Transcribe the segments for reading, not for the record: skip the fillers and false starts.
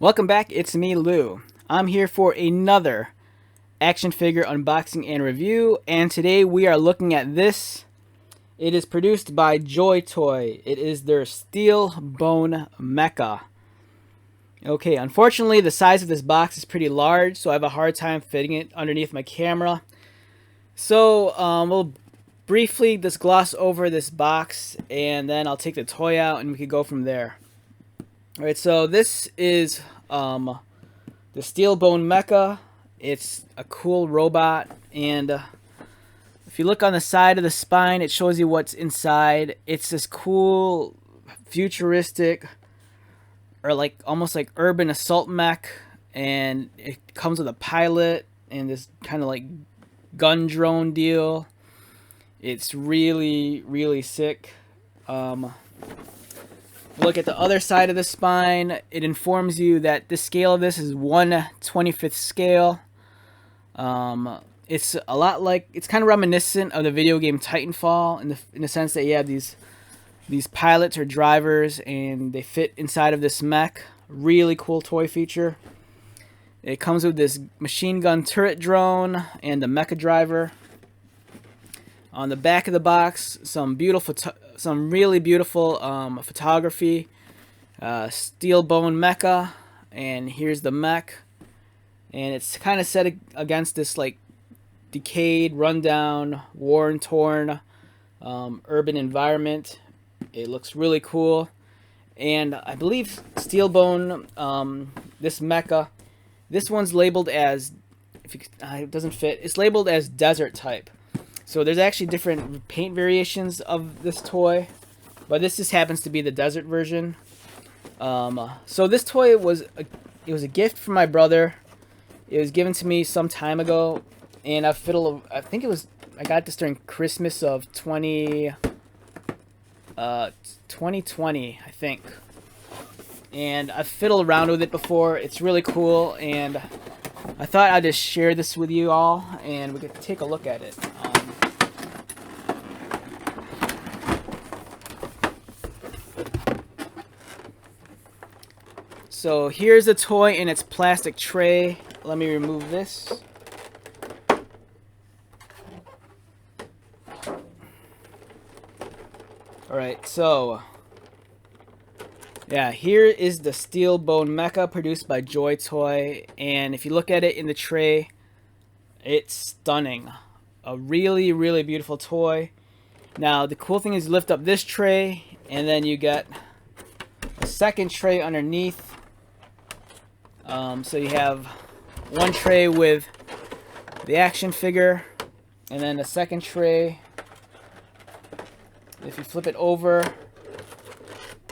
Welcome back, it's me, Lou. I'm here for another action figure unboxing and review, and today we are looking at this. It is produced by Joy Toy. It is their Steel Bone Mecha. Okay, unfortunately the size of this box is pretty large, so I have a hard time fitting it underneath my camera. So we'll briefly just gloss over this box, and then I'll take the toy out and we can go from there. Alright, so this is the Steel Bone Mecha. It's a cool robot, and if you look on the side of the spine, it shows you what's inside. It's this cool, futuristic, or like almost like urban assault mech, and it comes with a pilot and this kind of like gun drone deal. It's really, really sick. Look at the other side of the spine. It informs you that the scale of this is 1/25th scale. It's a lot like, it's kind of reminiscent of the video game Titanfall in the sense that you have these pilots or drivers and they fit inside of this mech. Really cool toy feature. It comes with this machine gun turret drone and the mecha driver. On the back of the box, some really beautiful photography. Steel Bone Mecha, and here's the mech, and it's kind of set against this like decayed, rundown, worn-torn urban environment. It looks really cool, and I believe Steel Bone, this mecha, this one's labeled as, it doesn't fit. It's labeled as desert type. So there's actually different paint variations of this toy, but this just happens to be the desert version. So this toy was a gift from my brother. It was given to me some time ago, and I got this during Christmas of 2020, I think. And I've fiddled around with it before. It's really cool, and I thought I'd just share this with you all, and we could take a look at it. So here's the toy in its plastic tray. Let me remove this. Alright, so yeah, here is the Steel Bone Mecha produced by Joy Toy, and if you look at it in the tray, it's stunning. A really, really beautiful toy. Now the cool thing is you lift up this tray, and then you get a second tray underneath. So you have one tray with the action figure, and then a second tray. If you flip it over,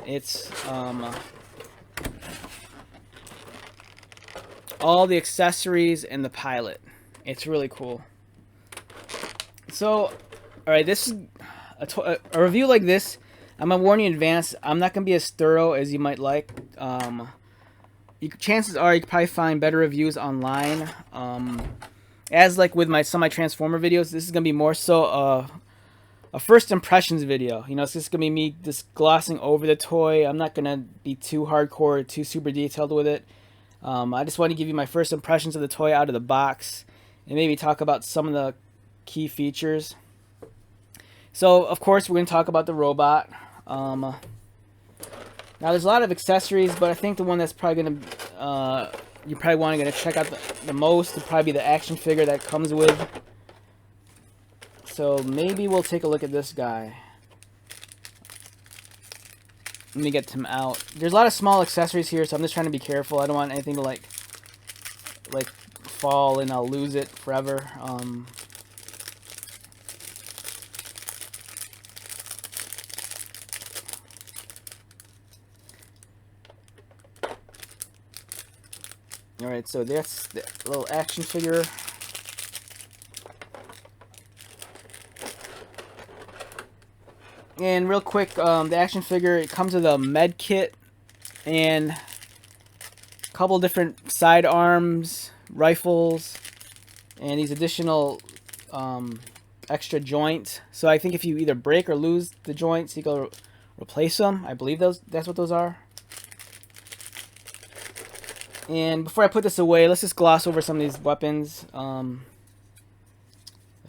it's all the accessories and the pilot. It's really cool. So, alright, this is a review like this. I'm gonna warn you in advance, I'm not gonna be as thorough as you might like. Chances are you could probably find better reviews online. As like with some of my Transformer videos, this is gonna be more so a first impressions video. You know, it's just gonna be me just glossing over the toy. I'm not gonna be too hardcore, too super detailed with it. I just want to give you my first impressions of the toy out of the box, and maybe talk about some of the key features. So, of course, we're gonna talk about the robot. Now, there's a lot of accessories, but I think the one that's probably going to, you're probably wanting to check out the most would probably be the action figure that comes with. So maybe we'll take a look at this guy. Let me get him out. There's a lot of small accessories here, so I'm just trying to be careful. I don't want anything to like fall and I'll lose it forever. Alright, so that's the little action figure. And real quick, the action figure, it comes with a med kit and a couple different sidearms, rifles, and these additional extra joints. So I think if you either break or lose the joints, you can replace them. I believe that's what those are. And before I put this away, let's just gloss over some of these weapons. I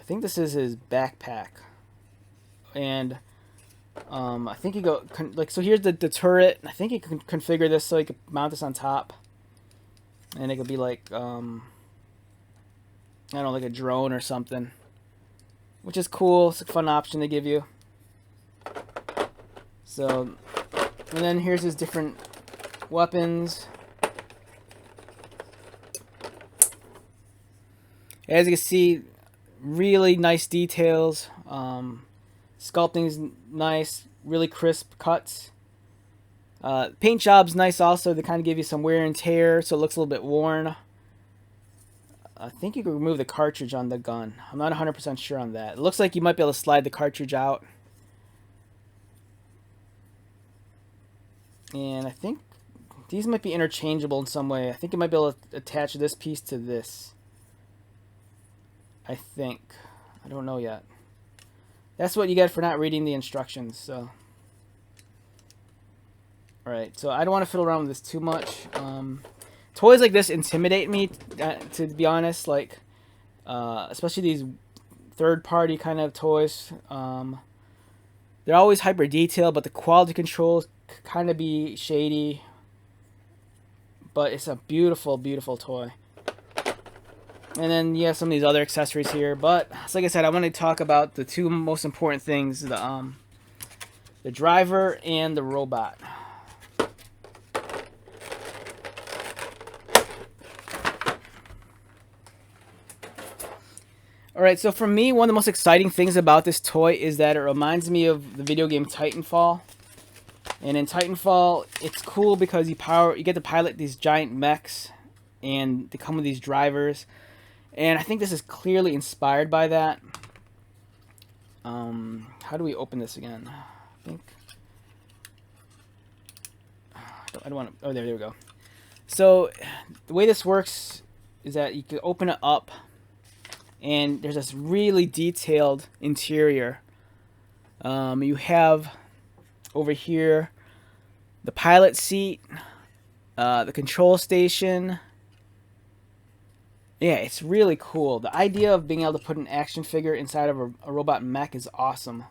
think this is his backpack, and I think you go like so. Here's the turret. I think you can configure this so you can mount this on top, and it could be like I don't know, like a drone or something, which is cool. It's a fun option to give you. So, and then here's his different weapons. As you can see, really nice details. Sculpting's nice, really crisp cuts. Paint job's nice also to kind of give you some wear and tear, so it looks a little bit worn. I think you can remove the cartridge on the gun. I'm not 100% sure on that. It looks like you might be able to slide the cartridge out. And I think these might be interchangeable in some way. I think you might be able to attach this piece to this. I think. I don't know yet. That's what you get for not reading the instructions. So, alright, so I don't want to fiddle around with this too much. Toys like this intimidate me, to be honest. Like, especially these third-party kind of toys. They're always hyper detailed, but the quality controls kind of be shady. But it's a beautiful, beautiful toy. And then you have some of these other accessories here. But so like I said, I want to talk about the two most important things: the driver and the robot. Alright, so for me, one of the most exciting things about this toy is that it reminds me of the video game Titanfall. And in Titanfall, it's cool because you get to pilot these giant mechs, and they come with these drivers. And I think this is clearly inspired by that. How do we open this again? I think I don't want to. Oh, there we go. So the way this works is that you can open it up, and there's this really detailed interior. You have over here the pilot seat, the control station. Yeah, it's really cool. The idea of being able to put an action figure inside of a robot mech is awesome.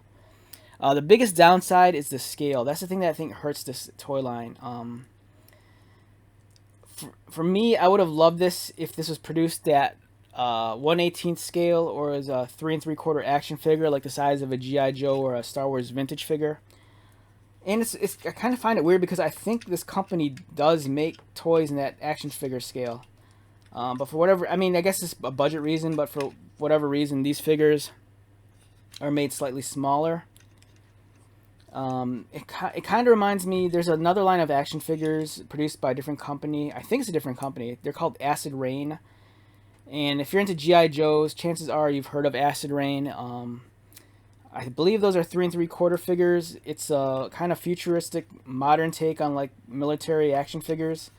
The biggest downside is the scale. That's the thing that I think hurts this toy line. For me, I would have loved this if this was produced at 1/18 scale, or as a 3 3/4 action figure, like the size of a G.I. Joe or a Star Wars vintage figure. And I kind of find it weird because I think this company does make toys in that action figure scale. But for whatever, I mean, I guess it's a budget reason, but for whatever reason, these figures are made slightly smaller. It kind of reminds me, there's another line of action figures produced by a different company. I think it's a different company. They're called Acid Rain. And if you're into G.I. Joes, chances are you've heard of Acid Rain. I believe those are 3 3/4 figures. It's a kind of futuristic, modern take on like military action figures.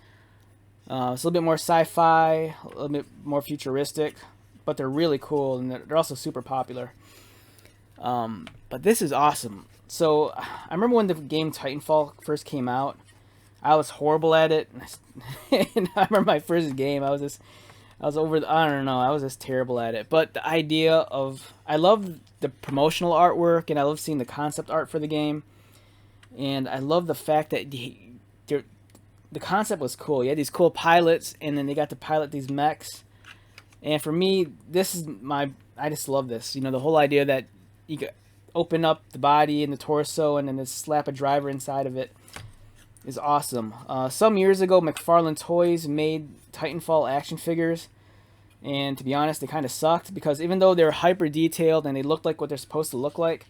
It's a little bit more sci-fi, a little bit more futuristic, but they're really cool, and they're also super popular. But this is awesome. So I remember when the game Titanfall first came out, I was horrible at it. And I remember my first game, I was just terrible at it. But the idea of, I love the promotional artwork, and I love seeing the concept art for the game, and I love the fact that the concept was cool. You had these cool pilots, and then they got to pilot these mechs. And for me, I just love this. You know, the whole idea that you could open up the body and the torso and then just slap a driver inside of it is awesome. Some years ago, McFarlane Toys made Titanfall action figures, and to be honest, they kind of sucked because even though they're hyper detailed and they looked like what they're supposed to look like,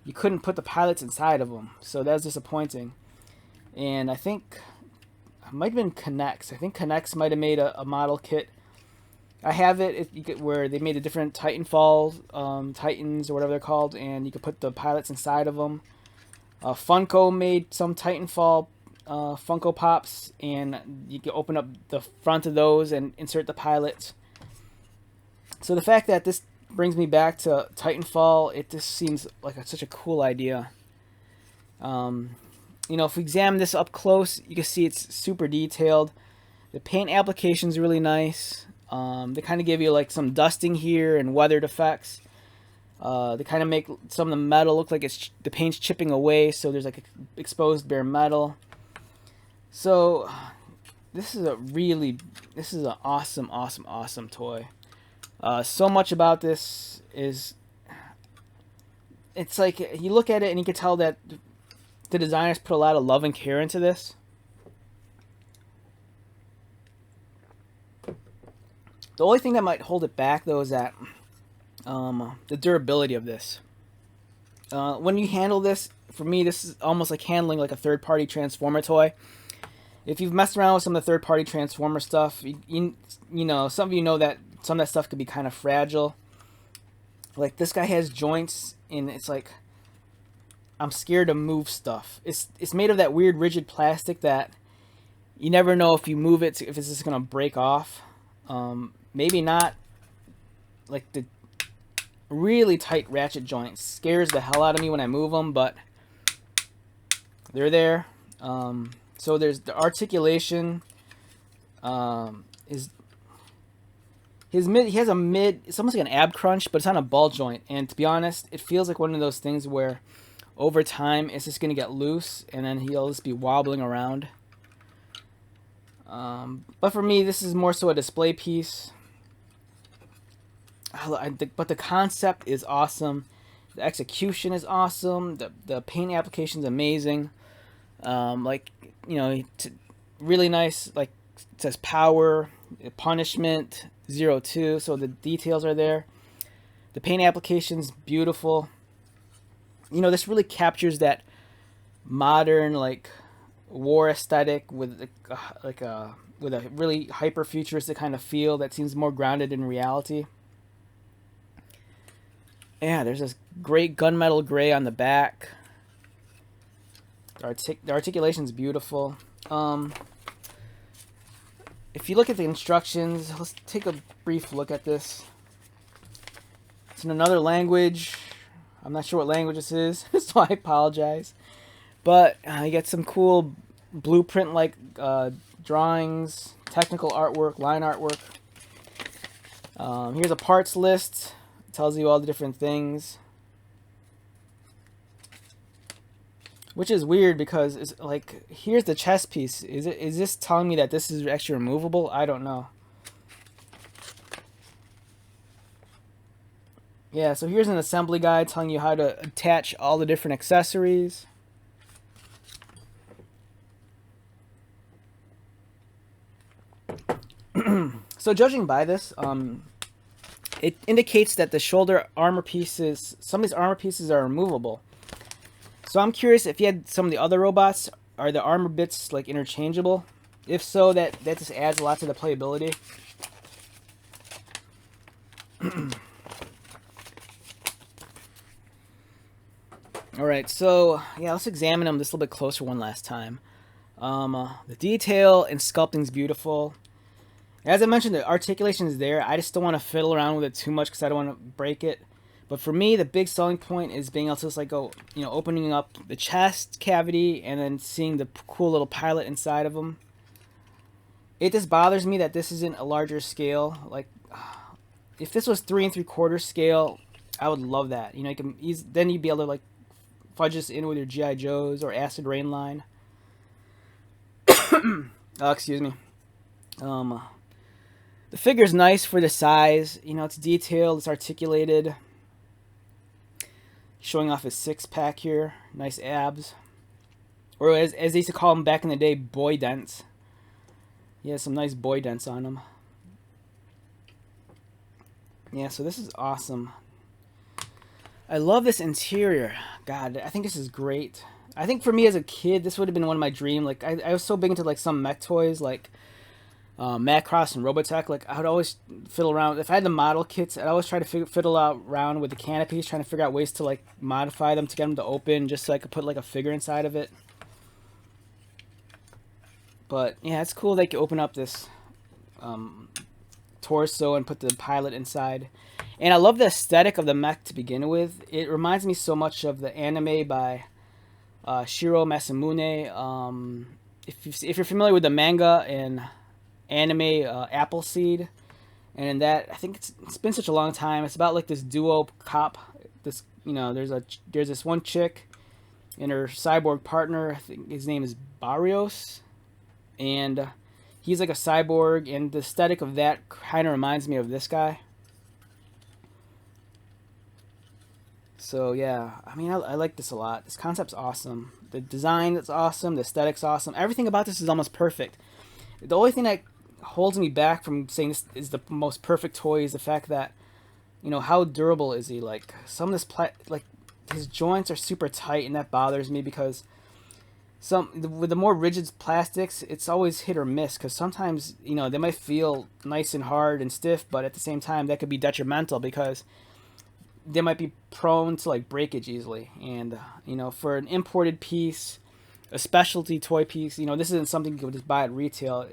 you couldn't put the pilots inside of them. So that was disappointing. And I think it might have been Connects. I think Connects might have made a model kit. I have it where they made a different Titanfall Titans or whatever they're called, and you could put the pilots inside of them. Funko made some Titanfall Funko Pops, and you can open up the front of those and insert the pilots. So the fact that this brings me back to Titanfall, it just seems like such a cool idea. You know, if we examine this up close, you can see it's super detailed. The paint application is really nice. They kind of give you like some dusting here and weathered effects. They kind of make some of the metal look like the paint's chipping away, so there's like exposed bare metal. So this is an awesome toy. So much about this is, it's like you look at it and you can tell that the designers put a lot of love and care into this. The only thing that might hold it back though is that the durability of this. When you handle this, for me, this is almost like handling like a third-party Transformer toy. If you've messed around with some of the third-party Transformer stuff, you know, some of you know that some of that stuff could be kind of fragile. Like this guy has joints, and it's like I'm scared to move stuff. It's made of that weird rigid plastic that you never know if you move it if it's just gonna break off. Maybe not. Like the really tight ratchet joints scares the hell out of me when I move them, but they're there. So there's the articulation. He has a mid. It's almost like an ab crunch, but it's on a ball joint. And to be honest, it feels like one of those things where over time it's just gonna get loose, and then he'll just be wobbling around. But for me, this is more so a display piece. But the concept is awesome. The execution is awesome. The paint application is amazing. Like, you know, really nice. Like, it says power, punishment, 02. So the details are there. The paint application's beautiful. You know, this really captures that modern, like, war aesthetic with a really hyper futuristic kind of feel that seems more grounded in reality. Yeah, there's this great gunmetal gray on the back. The articulation's beautiful. If you look at the instructions, let's take a brief look at this. It's in another language. I'm not sure what language this is, so I apologize. But you get some cool blueprint-like drawings, technical artwork, line artwork. Here's a parts list. It tells you all the different things. Which is weird because it's like, here's the chest piece. Is this telling me that this is actually removable? I don't know. Yeah, so here's an assembly guide telling you how to attach all the different accessories. So judging by this, it indicates that the shoulder armor pieces, some of these armor pieces are removable. So I'm curious if you had some of the other robots, are the armor bits like interchangeable? If so, that just adds a lot to the playability. Alright, so yeah, let's examine them just a little bit closer one last time. The detail and sculpting is beautiful. As I mentioned, the articulation is there. I just don't want to fiddle around with it too much because I don't want to break it. But for me, the big selling point is being able to just like go, you know, opening up the chest cavity and then seeing the cool little pilot inside of them. It just bothers me that this isn't a larger scale. Like, if this was 3 3/4 scale, I would love that. You know, then you'd be able to like fudge this in with your GI Joes or Acid Rain line. Excuse me. The figure's nice for the size. You know, it's detailed, it's articulated. Showing off his six-pack here. Nice abs. Or as they used to call them back in the day, boy dents. He has some nice boy dents on him. Yeah, so this is awesome. I love this interior. God, I think this is great. I think for me as a kid, this would have been one of my dreams. Like, I was so big into like some mech toys, like Macross and Robotech. Like, I would always fiddle around. If I had the model kits, I'd always try to fiddle around with the canopies, trying to figure out ways to like modify them to get them to open, just so I could put like a figure inside of it. But yeah, it's cool they can open up this torso and put the pilot inside. And I love the aesthetic of the mech to begin with. It reminds me so much of the anime by Shiro Masamune. If you're familiar with the manga and anime Appleseed, and in that, I think it's been such a long time. It's about like this duo cop. This, you know, there's this one chick and her cyborg partner. I think his name is Barrios, and he's like a cyborg, and the aesthetic of that kind of reminds me of this guy. So yeah, I mean, I like this a lot. This concept's awesome. The design is awesome. The aesthetic's awesome. Everything about this is almost perfect. The only thing that holds me back from saying this is the most perfect toy is the fact that, you know, how durable is he? Like some of this like his joints are super tight, and that bothers me because with the more rigid plastics, it's always hit or miss because sometimes, you know, they might feel nice and hard and stiff, but at the same time that could be detrimental because they might be prone to like breakage easily. And you know, for an imported piece, a specialty toy piece, you know, this isn't something you can just buy at retail.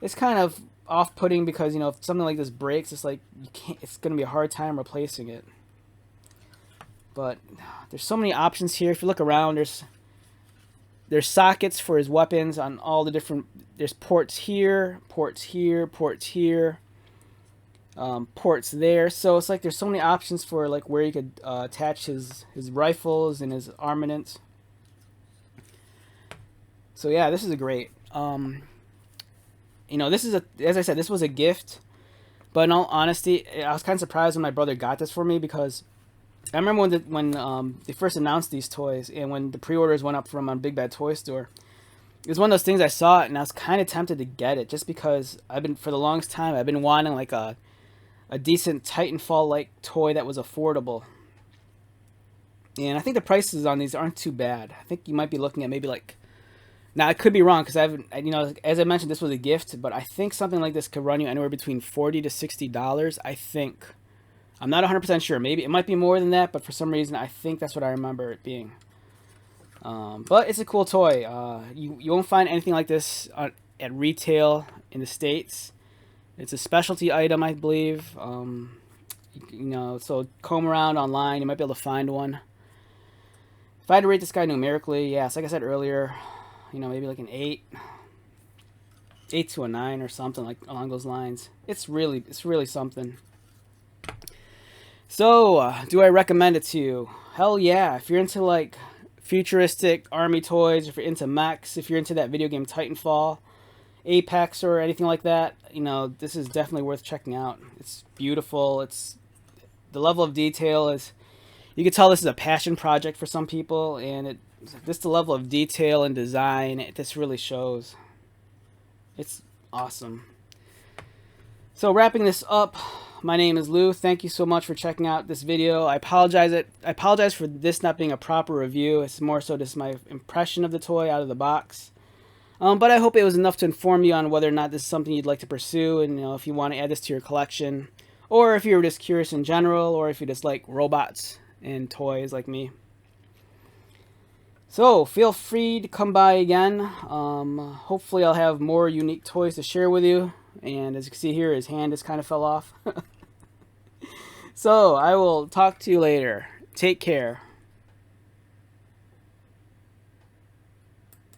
It's kind of off-putting because, you know, if something like this breaks, it's like you can't. It's going to be a hard time replacing it. But there's so many options here. If you look around, there's sockets for his weapons on all the different. There's ports here, ports here, ports here. Ports there, so it's like there's so many options for like where you could attach his rifles and his armament. So yeah, this is a great. You know, this is as I said, this was a gift, but in all honesty, I was kind of surprised when my brother got this for me because I remember when they first announced these toys and when the pre-orders went up from on Big Bad Toy Store. It was one of those things I saw it and I was kind of tempted to get it just because for the longest time I've been wanting like a decent Titanfall-like toy that was affordable. And I think the prices on these aren't too bad. I think you might be looking at maybe like... Now, I could be wrong because I haven't... You know, as I mentioned, this was a gift, but I think something like this could run you anywhere between $40 to $60, I think. I'm not 100% sure. Maybe it might be more than that, but for some reason, I think that's what I remember it being. But it's a cool toy. You won't find anything like this at retail in the States. It's a specialty item, I believe. You know, so comb around online. You might be able to find one. If I had to rate this guy numerically, yes, like I said earlier, you know, maybe like an 8 to a 9 or something like along those lines. It's really something. So, do I recommend it to you? Hell yeah. If you're into like futuristic army toys, if you're into mechs, if you're into that video game Titanfall, Apex or anything like that, you know, this is definitely worth checking out. It's beautiful. It's the level of detail is, you can tell this is a passion project for some people, and the level of detail and design, this really shows. It's awesome. So wrapping this up, my name is Lou. Thank you so much for checking out this video. I apologize for this not being a proper review. It's more so just my impression of the toy out of the box. But I hope it was enough to inform you on whether or not this is something you'd like to pursue, and you know, if you want to add this to your collection, or if you're just curious in general, or if you just like robots and toys like me. So feel free to come by again. Hopefully I'll have more unique toys to share with you. And as you can see here, his hand just kind of fell off. So I will talk to you later. Take care.